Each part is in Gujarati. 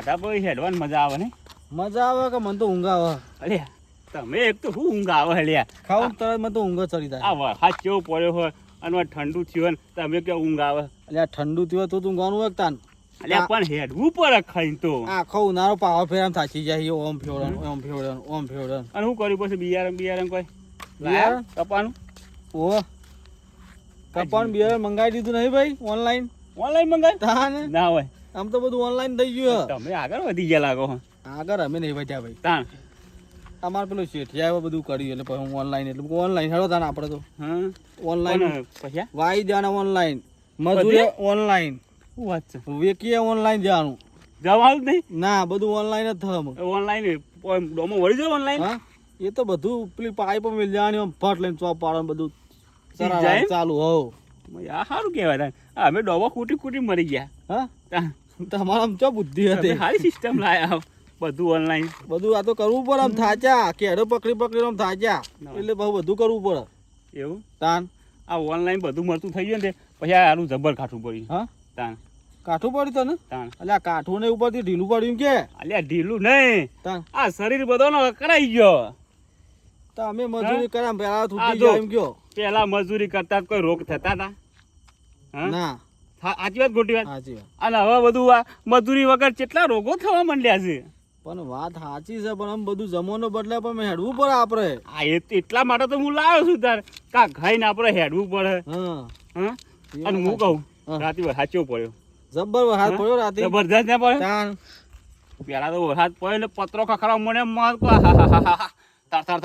ખાધા પછી હેડવાની મજા આવે ને. મજા આવે કે મને તો ઊંઘ આવે. અરે તમે એક તો શું ઊંઘ આવે લ્યા. ખાવું તરત મને તો ઊંઘ ચડી જાય. આ વરસાદ કેવો પડ્યો હોય અને ઠંડુ થયું ને તમે કે ઊંઘ આવે. એટલે ઠંડુ થયું તો ઊંઘવાનું હોય તાન. અલ્યા પણ હેડવું પડે ખાઈને તો. આખો ઉનાળો પાવા ફેરામ થાચી જાય. ઓમ ફેવડન ઓમ ફેવડન ઓમ ફેવડન. અને શું કર્યું પછી બિયારણ કોઈ બિયારણ? કપાનું ઓહ કપાન બિયારણ મંગાવી દીધું નહીં ભાઈ ઓનલાઈન મંગાય તાન ના હોય. આમ તો બધું ઓનલાઈન થઈ ગયું. તમે આગળ વધી ગયા લાગો. આગળ અમે નહીં વધ્યા ભાઈ. તાણ અમારે પેલું શેઠિયા બધું કર્યું એટલે પછી હું ઓનલાઈન એટલે ઓનલાઈન હેડો તાન આપણે તો હા ઓનલાઈન પછી વાઈ જવાના ઓનલાઈન મજૂરી ઓનલાઈન શું વાત છે. વેકીએ ઓનલાઈન જવાનું જવાનું જ નહીં. ના બધું ઓનલાઈન જ થયું ઓનલાઈન ડોમો વળી જાય ઓનલાઈન. હા એ તો બધું પેલી પાઇપ મિલ જવાની આમ ફટ લઈને ચોપ પાડવાનું બધું જાય એમ? ચાલુ હોવ. આ સારું કહેવાય તાન. અમે ડોબો કૂટી મરી ગયા. હા તાન તમારા આમ ચો બુદ્ધિ તમે હતી. સારી સિસ્ટમ લાયા બધું ઓનલાઈન. બધું આ તો કરવું પડે આમ થાચા કેડો પકડી આમ થાચા એટલે બહુ બધું કરવું પડે એવું તાન. આ ઓનલાઈન બધું મળતું થઈ ગયું ને તે પછી આનું જબર કાઠું પડ્યું. હા તાન કાઠું પડ્યું તને તાન એટલે આ કાઠું ને ઉપરથી ઢીલું પડ્યું કે અલ્યા ઢીલું નહીં તાન. આ શરીર બધો કરાઈ ગયો. તો અમે મજૂરી કર્યા પેલા આ તૂટી જો. જાય એમ કયો. પેલા મજૂરી કરતા કોઈ રોગ થતા હતા. હા ના સાચી વાત ખોટી વાત. સાચી વાત અને હવે બધું આ મજૂરી વગર કેટલા રોગો થવા માંડ્યા છે. પણ વાત સાચી છે પણ આમ બધું જમાનો બદલે પણ હેડવું પડે આપણે. આ એટલા માટે તો હું લાવ્યો છું તાર કા ખાઈને આપણે હેડવું પડે. હા હા અને હું કહું હા. રાતે વરસાદ કેવો પડ્યો. જબ્બર હાથ પડ્યો રાતે જબરદસ્ત ના પડ્યો. તાન. પેલા તો વરસાદ પડ્યો ને પત્રો ખખડાવ મને તર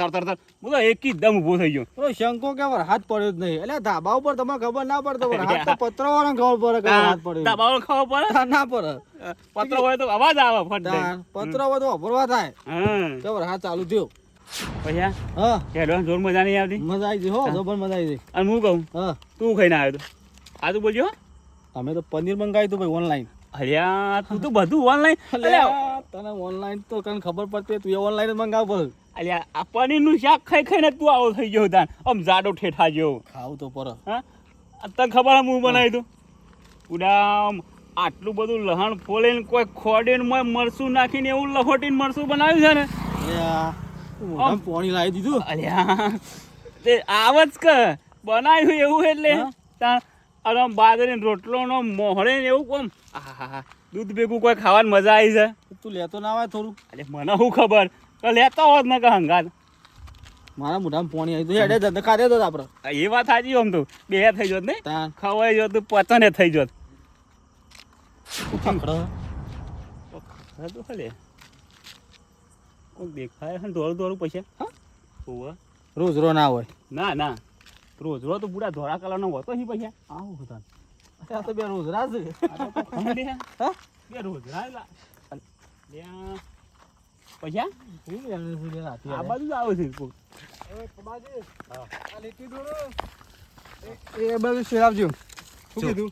હું તો એકદમ ઊભો થઈ ગયો. પેલો શંકો કે હાથ પડ્યો જ નહીં એટલે ધાબા ઉપર તમને ખબર ના પડતો હાથ તો પત્રો વાળા ખબર પડે કે હાથ પડ્યો. દબાવ ખબર પડે. તાન ના પડે પત્રો હોય તો અવાજ આવે ફટ દઈને. તાન. પત્રો હોય તો અભરવા થાય હા જબર હાથ ચાલુ થયો. પછી હા હેડવાની જોર મજા નહીં આવતી. મજા આવી ગઈ હો જબર મજા આવી ગઈ. અને હું કહું હા તું ખાઈને આવ્યો તો આ તું બોલજો. અમે તો પનીર મંગાવ્યું હતું ભાઈ ઓનલાઈન. અલ્યા તું તો બધું ઓનલાઈન. અલ્યા તને ઓનલાઈન તો કને ખબર પડતી તું એ ઓનલાઈન જ મંગાવ પડે. અલ્યા આ પનીરનું શાક ખાઈને તું આવો થઈ ગયો તાન આમ જાડો ઠેઠા જેવો. ખાવું તો પડે. હા તને ખબર હું બનાવી તું ઉડામ આટલું બધું લહણ ફોલીને કોઈ ખોડીને મરચું નાખીને એવું લહોટીને મરચું બનાવ્યું છે ને. અલ્યા મોઢામાં પાણી લાવી દીધું. અલ્યા તે આવજ કે બનાવ્યું એવું એટલે હા? તાન અને બાજરીનો રોટલો નો મોહળે ને એવું કોમ આહા દૂધ ભેગું કોઈ ખાવાની મજા આવી છે. તું લેતો ના આવે થોડું. અરે મને શું ખબર તો લેતો હોત ને કે હંગાત. મારા મોઢામાં પાણી આવી ગયું હેડે જતા ખાધે તો આપણે. એ વાત સાચી આમ તો બે થઈ જોત ને તાન ખવાઈ જોત તો પચને થઈ જોત. ખખડો તો ખલે કોઈ દેખાય છે દોડું પૈસા. હા? હોવે. રોજ રો ના હોય. ના ના રોજ તો પૂરા ધોળા કલરનો હોતો હી પૈસા. આવું હતા આ તો બે રોજ રાજ છે. હા બે રોજ પૈસા આ બાજુ જ આવે છે કોઈ. એ બાજુ શેરાવજો. શું કીધું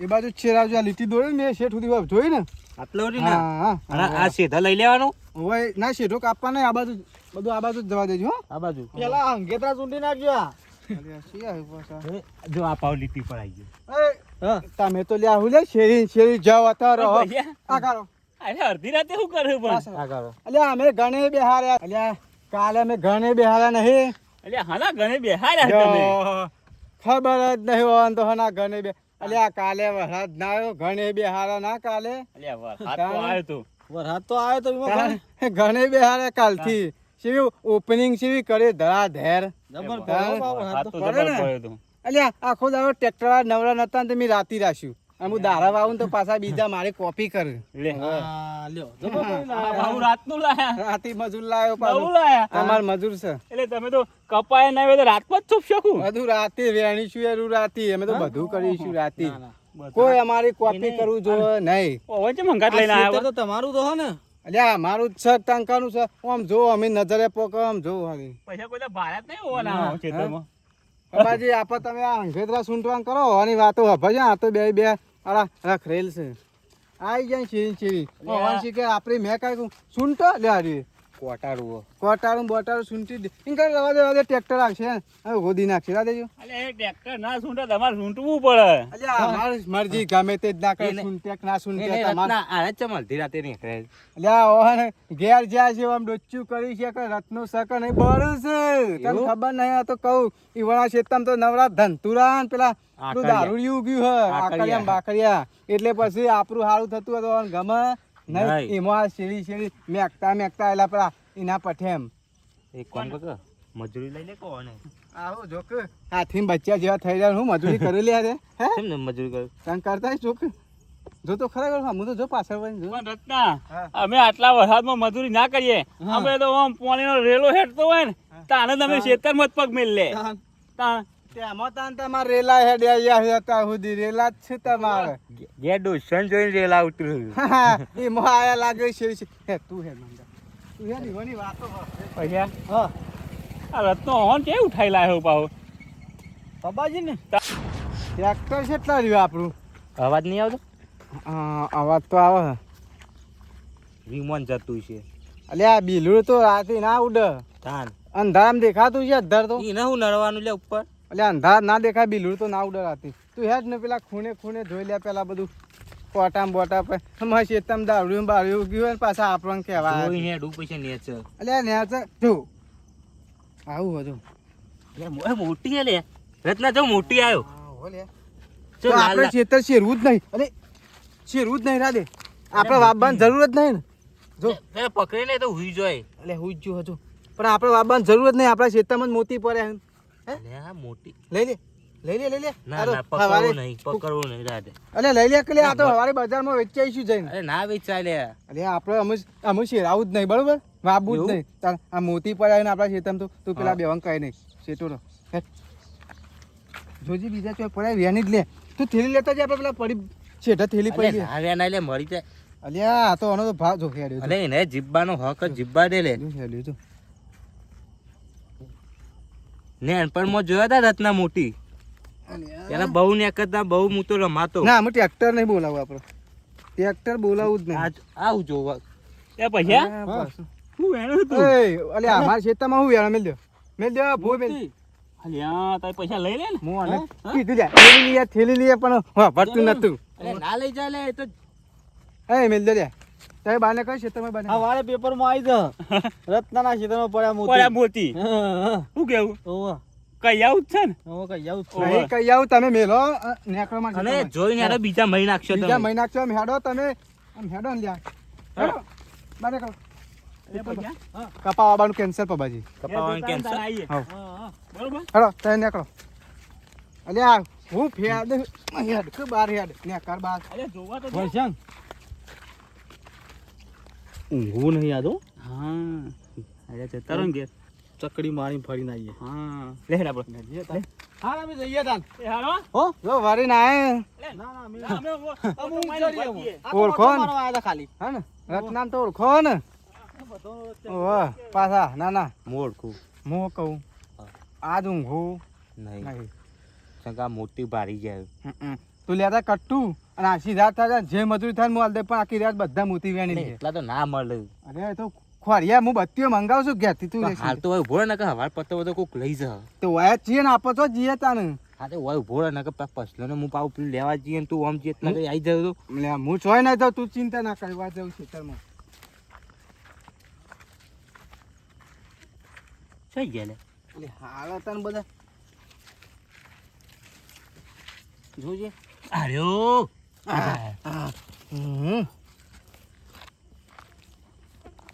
એ બાજુ શેરાવજો. આ લીટી દોડે ને શેઠ સુધી જોઈ ને આટલો હા આ સીધા લઈ લેવાનું. હવે ના શેઠો કાપવા નહીં આ બાજુ બધું આ બાજુ જ જવા દેજો. હો આ બાજુ પેલા અંગેતરા ચૂંટી નાખજો. જો આ પાવ લીટી પર આવી ગયો. તમે તો લ્યા હું લે શેરી જાવ હતા રહો. આ કરો અરે અડધી રાતે શું કરે પણ. આ કરો અલ્યા અમે ઘણે બેહાર્યા. અલ્યા કાલે અમે ઘણે બેહાર્યા નહીં. એટલે હાલા ગણે બેહાર્યા તમે. ખબર જ નહીં હોય તો હના ઘણે બે. અલ્યા કાલે વરસાદ ના આવ્યો ઘણે બેહાર્યા ના કાલે. અલ્યા વરસાદ તો આવ્યો તો. વરસાદ તો આવ્યો તો ઘણે બેહાર્યા કાલથી. શેવી ઓપનિંગ શેવી કરે ધરાધેર. વરસાદ તો જબર પડ્યો તો. અલ્યા આખો દાડો ટ્રેક્ટર વાળા નવરા નતા ને તમે રાતી રાખ્યું. અને હું દારા વાવું તો પાછા બીજા મારે કોપી કરે. લે લ્યો બાબુ રાતનું લાયા. રાતી મજૂર લાવ્યો નવું પાછું. લાયા. અમાર મજૂર છે. એટલે તમે તો કપાય ના હોય તો રાતમાં જ ચૂપ શકું. બધું રાતે વેણીશું એનું રાતી. અમે તો બધું કરીશું રાતી. કોઈ અમારી કોપી કરવું જોઈએ નહીં. ઓવે છે મંગાત લઈને આવ્યા. તો તમારું તો હો ને. અલ્યા મારું જ છે ટંકાનું છે. આમ જો અમે નજરે પોકો આમ જો હાલી. પૈસા કોઈ ભારત નહીં હોવાના ખેતરમાં. બાબાજી આપા તમે આ અંગેતરા સૂંટવાન કરો આની વાતો હભજ. આ તો બે આડા રખરેલ છે. આઈ જાય ચીરી ચીરી. ઓવાન શી કે આપણી મેં કાઈ સૂંટો લે આરી કોટારું બોટારું સૂંટી દે ઇન કર રવા દે ટ્રેક્ટર આવશે હવે ગોદી નાખશે રા દેજો અલે એ ટ્રેક્ટર ના સૂંટે તમારે સૂંટવું પડે. અલ્યા અમારી મરજી ગમે તે જ ના કરે સૂંટેક ના સૂંટે તમારે અલ્યા ઓહને ઘેર જ્યાં છે આમ ડોચ્ચું કરી છે કે રત્નો સક નહીં બળું છે તને ખબર નહીં આ તો કહું ઈવણા શેતમ તો નવરા ધનતુરા ને પેલા પેલું દારૂડિયું ઉગ્યું હ આકડિયા બાકડિયા એટલે પછી આપણું સારું થતું હતું ગમે નહીં એમાં શેરી શેરી મેકતા એલા પેલા એના પઠેમ મજૂરી લઈ લે કોને આવો જોક હાથી બચ્ચા જેવા થઈ જાય હું મજૂરી કરી લે રે હે કેમ ને મજૂરી કર તને કરતા જોક જો તો ખરેખર હું તો જો પાછળ વળી જો પણ રત્ના અમે આટલા વરસાદમાં મજૂરી ના કરીએ અમે તો આમ પાણીનો રેલો હેઠતો હોય ને તાને તમે ખેતરમાં જ પગ મેલ લે તેમાં તાન તમારે રેલા હેડ્યા હતા સુધી રેલા જ છે તમારે ગે ડોશન જોઈને રેલા ઉતર્યું એમાં આયા લાગે છે હે તું હે મંગા તું હે દીવાની વાતો પૈસા હા આ રત્નો હોન કે ઉઠાઈ લાયો પાહો બાબાજી ને ટ્રેક્ટર કેટલા રહ્યું આપણું અવાજ નહીં આવતો અવાજ તો આવે વિમાન જતું છે અલ્યા બિલું તો રાતે ના ઉડે તાન અંધારામાં દેખાતું છે અધર તો ઈ ના હું નડવાનું લે ઉપર અલ્યા અંધાર ના દેખાય બિલું તો ના ઉડે રાતે તું હેડ ને પેલા ખૂણે ખૂણે ધોઈ લે પેલા બધું કોટામ બોટા પર અમારે શેતમ દારૂ બારૂ ઉગ્યું હોય ને પાછા આપણને કહેવાય જોઈને હેડું પછી નેચર અલ્યા નેચર જો આવું હતું લે મોટી હે લે રત્ના જો મોટી આવ્યો તો આપણે ખેતર શેરવું જ નહીં અરે શેરવું જ નહીં રાધે આપણે વાવવાની જરૂર જ નહીં ને જો તે પકડીને તો હુઈ જોય એટલે હું જ જો હજુ પણ આપણે વાવવાની જરૂર જ નહીં આપણા ખેતરમાં જ મોતી પડ્યા લે આ મોટી લઈ લે ના ના પકડવું નહીં રાતે અલે લઈ લે કે આ તો હવારે બજારમાં વેચાઈશું જઈને અરે ના વેચાય લે અરે આપણે અમે શેરાવું જ નહીં બરોબર વાવવું જ નહીં તાર આ મોતી પડ્યા ને આપણા ખેતરમાં તો તું પેલા બેવંગ કહે નહીં શેટો રહો જોજી બીજા ચોક પડ્યા વ્યાની જ લે તું થેલી લેતા જ આપણે પેલા પડી શેઠા થેલી પડી આવ્યા ના લે મરી જાય અલ્યા આ તો આનો તો ભાવ જો હેડ્યો અલે એને જીબ્બાનો હક જ જીબ્બા દે લે હેડ્યો તો નેનપણમાં જોયા તા રત્ના મોટી એના બહુ નેકતા બહુ હું તો રમાતો ના અમે ટ્રેક્ટર નહીં બોલાવું આપણે ટ્રેક્ટર બોલાવું જ નહીં આવું જોવા એ પૈસા હું વેણું હતું અલે અમારા ખેતરમાં હું વેળા મેલ દે ભૂ મેલ અલ્યા તારે પૈસા લઈ લે ને હું આને કીધું જા થેલી લીએ પણ વાપરતું નતું અરે ના લઈ જાય લે એ તો એ મેલ દે લે તારે બાને કઈ ખેતરમાં બાને આ વાળે પેપરમાં આવી જા રત્નાના ક્ષેત્રમાં પડ્યા પડ્યા મોતી મોતી શું કેવું ઓવા કઈ આવું જ છે ને ઓવા કઈ જાવ નહીં કઈ આવું તમે મેલો નેકળમાં અને જોઈને યાર બીજા મહી નાખશો બીજા તમે મહિના છો આમ હેડો તમે આમ હેડો ને લ્યા હેડો બાને કરો એ પૈસા કપાવાનું કેન્સલ પબાજી કપાવાનું કેન્સલ આવીએ હા બરોબર હેડો તમે નીકળો અલ્યા હું ફેડ હેડ કે બાર હેડ નેકળ બાર અરે જોવા તો દે. વર્ષાંગ ઊંઘવું નહીં યાદો હા અરે જતા રહો ને ઘેર. ચકડી મારી ફરીને આવીએ હા લે હેડ આપણે હા અમે જઈએ તાન એ હાલો હો જો વરી ના આય ના ના અમે અમે અમે ઊંઘ જઈએ ઓળખો ને? મારવા આવ્યા તા ખાલી હા ને રત્નામ તો ઓળખો ને ઓહ પાછા ના ના મોડકું હું કહું આજ ઊંઘું નહીં નહીં ચંગા મોટી ભારી જાય તું લેતા કટ્ટુ અને આખી રાત થાય જે મજૂરી થાય ને હું હાલ દે પણ આખી રાત બધા મોતી વેણી છે એટલા તો ના મળે અરે એ તો ખોરિયા હું બત્તીઓ મંગાવું છું ઘેરથી તું લેશે. હાલ તો હોય ઉભો રહે ને કે હવાર પતો બધો કોક લઈ જા તો વાયા છીએ ને આપો તો જીએ તાને હા તો હોય ઉભો રહે ને કે પસલો ને હું પાઉં પેલું લેવા જઈએ ને તું આમ જઈએ એટલે કઈ આવી જાય તો એટલે હું જોઈ ના જાઉં તું ચિંતા ના કરવા જાઉં ખેતરમાં થઈ ગયા લે એટલે હાલ હતા ને બધા જોજે અર્યો હમ.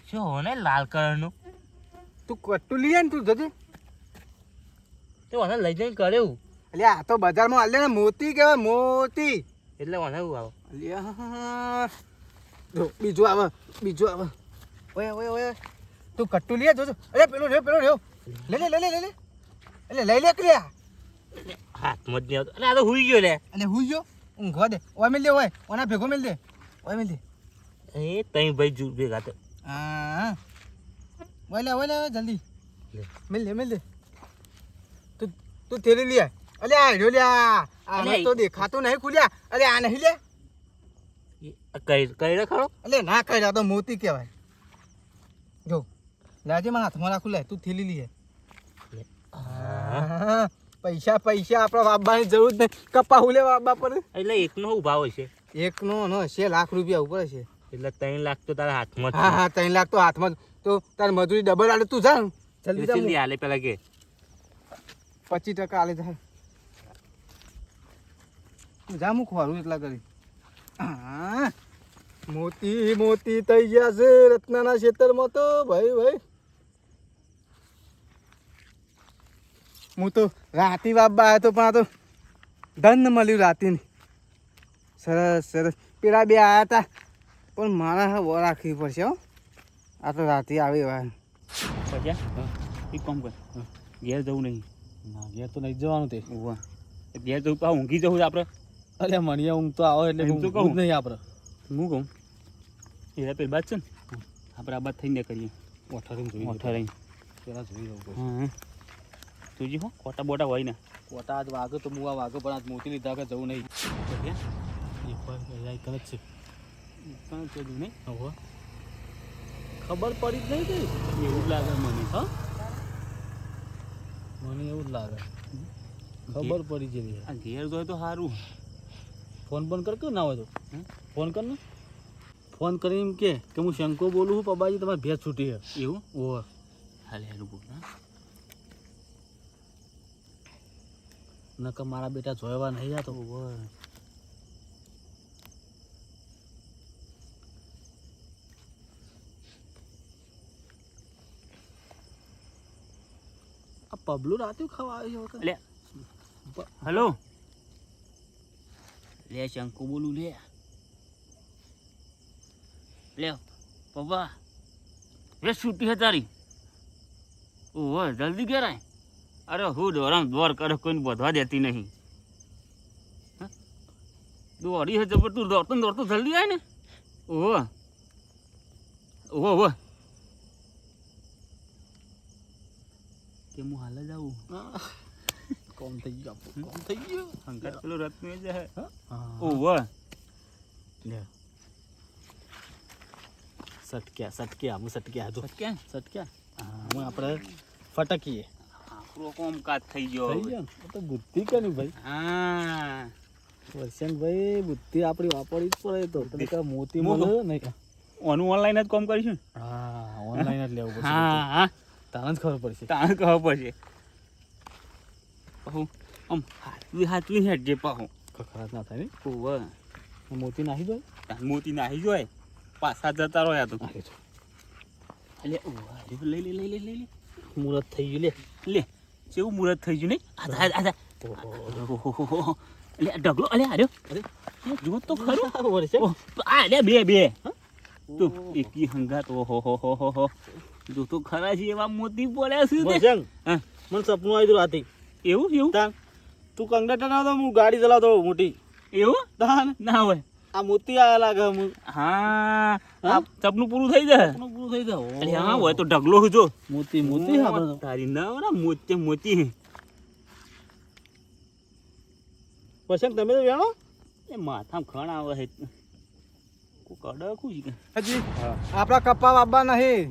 શું ને લાલ કલર નું તું કટ્ટુ લઈએ ને તું જજે તો મને લઈ જઈને કર્યું એટલે આ તો બજારમાં હાલ ને મોતી કહેવાય મોતી એટલે મને એવું આવો અલ્યા જો બીજું આવે ઓય ઓય ઓય તું કટ્ટુ લઈએ જોજો અરે પેલો રહ્યો લે એટલે લઈ લે ક્રિયા હાથમાં જ નહીં આવતો એટલે આ તો હુઈ ગયો લે એટલે હુઈ ગયો ઊંઘવા દે ઓય મેલ દે ઓય ઓના ભેગો મેલ દે ઓય મેલ દે એ તઈ ભાઈ જુ ભેગા તો હા ઓય લે જલ્દી મેલ દે તું થેલી લે અલે આ રહ્યો લ્યા આ તો દેખાતો નહીં ખુલ્યા અલે આ નહીં લે કઈ કઈ ખરો અલે ના કર્યા તો મોતી કહેવાય જો લાજે મારા હાથમાં રાખું લે તું થેલી લઈએ પૈસા આપણા વાપવાની જરૂર નહીં કપા હુલે વાપવા પડે એટલે એકનો શું ભાવ હશે? એકનો નો છે લાખ રૂપિયા ઉપર છે એટલે 3 લાખ તો તારા હાથમાં જ હા હા 3 લાખ તો હાથમાં તો તારી મજૂરી ડબલ આલે તું જા જલ્દી જા જલ્દી હાલે પેલા કે 25% આલે જા જા હું ખોરું એટલા કરી હા મોતી મોતી થઈ ગયા છે રત્નાના ખેતરમાં તો ભાઈ હું તો રાતી બાબા આવ્યો તો પણ આ તો ધન મળ્યું રાતીને સરસ પેલા બે આવ્યા હતા પણ મારા વો રાખવી પડશે હો આ તો રાતે આવી વાર પછી એક કામ કર ઘેર જવું નહીં. ના ઘેર તો નહીં જવાનું તે ઉવા ઘેર જવું પાછું ઊંઘી જવું છે આપણે. અરે મણિયા ઊંઘ તો આવે એટલે એમ તો ઊંઘ કહું. જ નહીં આપણે હું કહું એ પેલી બાદ છે ને આપણે આ બાદ થઈને કરીએ ઓઠારીને જોઈ મોટા રહીને. પેલા જોઈ લઉં પછી. હા તુજી હો કોટા બોટા હોય ને કોટા આજ વાગે તો હું આ વાગે પણ આજ મોતી લીધા કે જવું નહીં એક વાર કને જ છે કાં કીધું નહીં હવે ખબર પડી જ નહીં કે એવું જ લાગે મને. હા મને એવું જ લાગે ખબર પડી જેવી આ ઘેર જોઈએ તો સારું. ફોન બંધ કર કે ના હોય તો હમ? ફોન કર ને ફોન કરીને એમ કે હું શંકો બોલું છું પબાજી તમારી ભેંસ છૂટી છે એવું ઓહો હાલે હાલું બોલ હા નકર મારા બેટા જોવા નહીં જતો આ પબલું રાતે ખાવા આવ્યો છે લે હલો લે શંકુ બોલું લે લે પપ્પા એ છૂટી છે તારી ઓહો જલ્દી ઘેરાય. અરે હું દોરામ દોર કરે કોઈને વધવા દેતી નહીં. દોડી છે જબર તું દોડતું જલ્દી આય ને. ઓહો ઓહો કે હું હાલ જ આવું. કોમ થઈ ગયો કોમ થઈ ગયો અંકલ પેલો રત્ન જ હે. હા ઓહો લે સટક્યા હું સટક્યા જો ક્યાં સટક્યા હા હું આપણે ફટકીએ આપણો કોમ કાજ થઈ ગયો થઈ ગયો ને? તો બુદ્ધિ કની ભાઈ હા વર્ષનભાઈ બુદ્ધિ આપણી વાપરવી જ પડે તો તને કાં મોતી હું મળે નહીં ઓનું ઓનલાઈન જ કામ કરીશું ને. હા ઓનલાઈન જ લેવું પડશે હા હા તાને જ ખબર પડશે તાણ ખબર પડશે પાહુ આમ હાથવી હેઠ જે પાહુ ખરાબ ના થાય ને ઓહો મોતી નાખી દો તાણ મોતી નાહી જોય પાછા જતા રહ્યા તો નાખી દો એટલે ઓહો લઈ લે મુહૂર્ત થઈ ગયું લે લે કેવું મુહૂર્ત થઈ ગયું નહીં આધા ઓહો એટલે ઢગલો અલે આર્યો અરે જો તો ખરું વર્ષે ઓહ, આ લે બે તું એકી હંગાત ઓહો જો તો ખરા છે એવા મોતી પડ્યા છે તે. વર્ષંગ હા મને સપનું આવ્યું રાતે એવું તાન તું કંડક્ટર ના તો હું ગાડી ચલાવતો મોટી એવું તાન ના હોય આ મોતી આયા લાગે હું હા આ સપનું પૂરું થઈ જાય. સપનું પૂરું થઈ જાય અરે હા હોય તો ઢગલો જો મોતી મોતી આપણે તારી ના હોય ને મોતી વર્ષંગ તમે તો વેણો એ માથામાં ખણ આવે છે કોક અડકું છે કે હજી આપણા કપા બાબા નહીં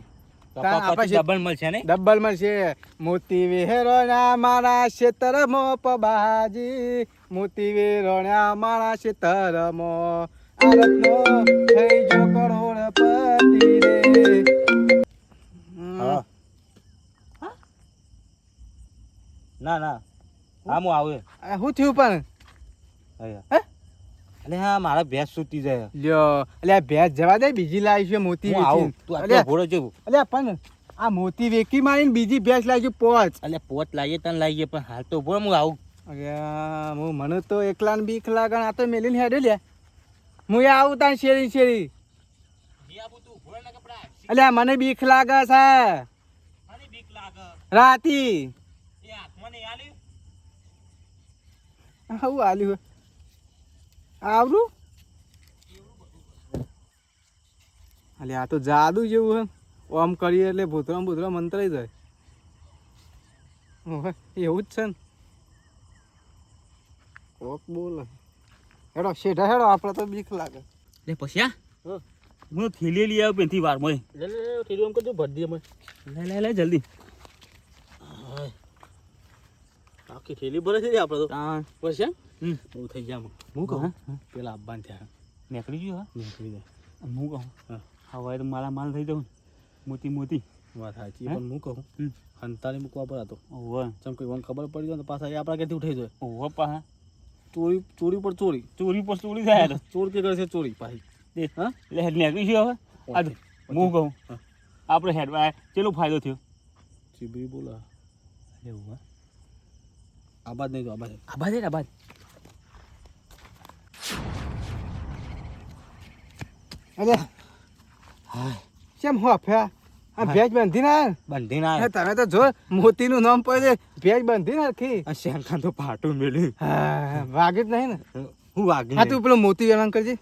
ડબલ મળશે ને ડબલ મળશે મોતી વેરોણા મારા ખેતરમાં પબાજી મોતી વેરોણા મારા ખેતરમાં આરતનો થઈ જો કરોડપતિ રે હા ના હા હું આવું શું થયું પણ એટલે હા મારા ભેંસ છૂટી જાય લ્યો એટલે આ ભેંસ જવા દે બીજી લાવી છે મોતી હું આવું વેચીને. તું અલ્યા, આટલો ઘોડો જેવું અલ્યા પણ આ મોતી વેકી મારીને બીજી ભેંસ લાવી છે પોચ એટલે પોત લાવીએ તને લાવીએ પણ હાલ તો બોલ હું આવું અરે હું મને તો એકલાને બીક લાગે આ તો મેલીને હેડે લે હું આવું તાન શેરી અલ્યા મને બીક લાગે છે રાતી આવું આલ્યું આવરું અલે આ તો જાદુ જેવું હે ઓમ કરીએ એટલે ભૂતરા મંત્રાઈ જાય ઓહે, એવું જ છે ને કોક બોલ હેડો શેઠા હેડો આપણે તો બીક લાગે લે પછી હું થેલી લઈ આવ્યો પેનથી વારમાં લે લે ઠેલી એમ કરજો ભરી દે અમે લે જલ્દી આખી ઠેલી ભરે છે આપણે તો તાણ બસ એમ હમ બહુ થઈ ગયા હું હા, કહું હા. પેલા આવવાનું થયા નીકળી ગયું હા નીકળી જાય હું કહું હા. હવે તો મારા માલ થઈ જાઉં મોતી વાત સાચી હે? પણ હું કહું હમ. હંતાળી મૂકવા પર હતો ઓહો ચમ કોઈ મને ખબર પડી જાય ને તો પાછા એ આપણા ઘેરથી ઉઠાઈ જાય ઓહો પાહા ચોરી ચોરી પર ચોરી ચોરી પર ચોરી થાય તો ચોર કે કરે છે ચોરી પાછી દે હા લે નીકળી ગયું હવે આ તો હું કહું હા. આપણે હેડવા ચેલો ફાયદો થયો ચીબરી બોલા એવું હા આબાદ નહીં તો આબાદ આબાદ અરે કેમ હોફ્યા આ ભેજ બંધી ના બંધી ના તમે તો જો મોતીનું નામ પડે ભેજ બંધી નાખી આ શેંખા તો પાટું મેલ્યું હા વાગે જ નહીં ને હું વાગી હા તું પેલો મોતી વેલાણ કરજે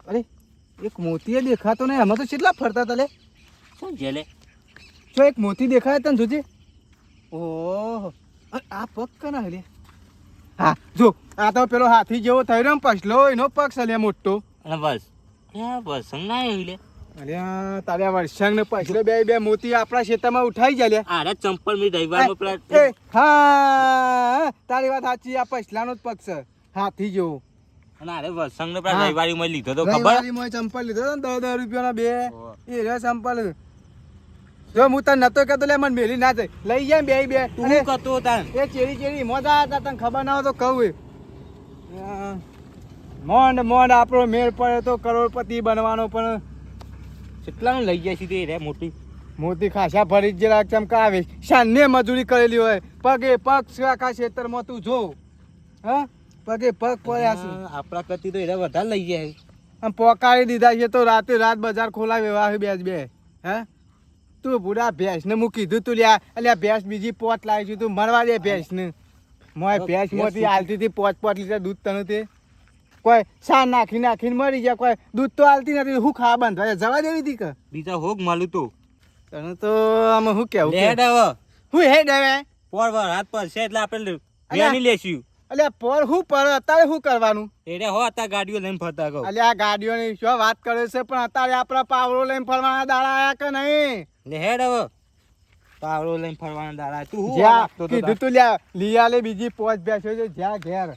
અરે એક મોતી એ દેખાતો નહીં અમે તો કેટલા ફરતા હતા લે શું છે લે જો એક મોતી દેખાય તને જોજે ઓહો આ પગ કના લે હા જો આ તો પેલો હાથી જેવો થઈ રહ્યો ને પછલો એનો પગ છે લે મોટો અને બસ બસ ના આવી લે અલ્યા તારે વર્ષાંગ ને પછલો બે મોતી આપણા ખેતરમાં ઉઠાઈ જાય લે આરે ચંપલ મી રવિવારમાં પેલા એ હા તારી વાત સાચી આ પછલાનો જ પગ છે હાથી જેવો અને આરે વસંગ ને પેલા હા. રવિવારીમાં લીધો તો ખબર રવિવારીમાં ચંપલ લીધો હતો ને 10 રૂપિયાના બે એ રે ચંપલ જો હું તને નતો કહેતો લે મને મેલી ના જાય લઈ જાય બે તું કતો તાન એ ચેરી મજા હતા તને ખબર ના હોય તો કહું મોંડ આપણો મેળ પડે તો કરોડપતિ બનવાનો પણ કેટલાનું લઈ જાય સીધી રે મોટી મોતી ખાસા ભરી જ જરાક ચમકાવે શાને મજૂરી કરેલી હોય પગે પગ છે આખા ખેતરમાં તું જો હા પગે પગ પડ્યા છે આપણા કરતી તો એને વધારે લઈ જાય આમ પોકારી દીધા છે તો રાત બજાર ખોલાવે વાહ બે હે તું બુડા ભેંસને મૂકી કીધું તું લ્યા અલ્યા ભેંસ બીજી પોત લાવી છું તું મરવા દે ભેંસને મોય ભેંસ મોતી હાલતી હતી 5 લીટર દૂધ તને તે કોઈ સા નાખીને મરી ગયા કોઈ દૂધ તો હાલતી નથી હું ખા બંધ જવા દેવી હતી કે બીજા હોગ માલું તો તને તો આમાં હું કેવું લેડ હવે હું હેડ હવે પોર હાથ પર છે એટલે આપણે વેની લેશું અલ્યા પોર હું પર અત્યારે શું કરવાનું એટલે હો હતા ગાડીઓ લઈને ફરતા કહો અલ્યા આ ગાડીઓની શું વાત કરે છે પણ અત્યારે આપણા પાવડો લઈને ફરવાના દાડા આયા કે નહીં લે હેડ હવે પાવડો લઈને ફરવાના દાડા તું હું જ્યાં રાખતો તો કીધું તું લ્યા લીયા લે બીજી પોચ બેસ્યો છે જ્યાં ઘેર